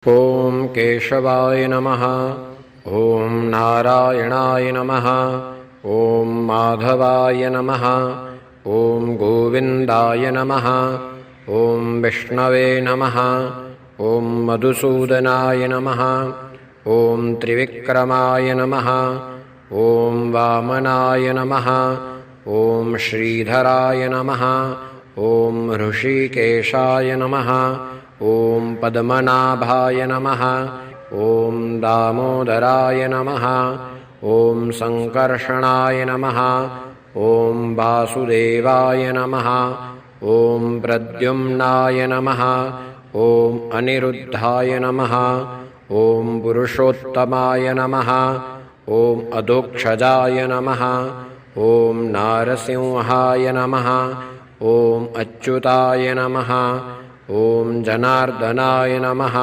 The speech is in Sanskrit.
ॐ केशवाय नमः। ॐ नारायणाय नमः। ॐ माधवाय नमः। ॐ गोविन्दाय नमः। ॐ विष्णवे नमः। ॐ मधुसूदनाय नमः। ॐ त्रिविक्रमाय नमः। ॐ वामनाय नमः। ॐ श्रीधराय नमः। ॐ ऋषिकेशाय नमः। ॐ पद्मनाभाय नमः। ॐ दामोदराय नमः। ॐ सङ्कर्षणाय नमः। ॐ वासुदेवाय नमः। ॐ प्रद्युम्नाय नमः। ॐ अनिरुद्धाय नमः। ॐ पुरुषोत्तमाय नमः। ॐ अधोक्षजाय नमः। ॐ नारसिंहाय नमः। ॐ अच्युताय नमः। ॐ जनार्दनाय नमः।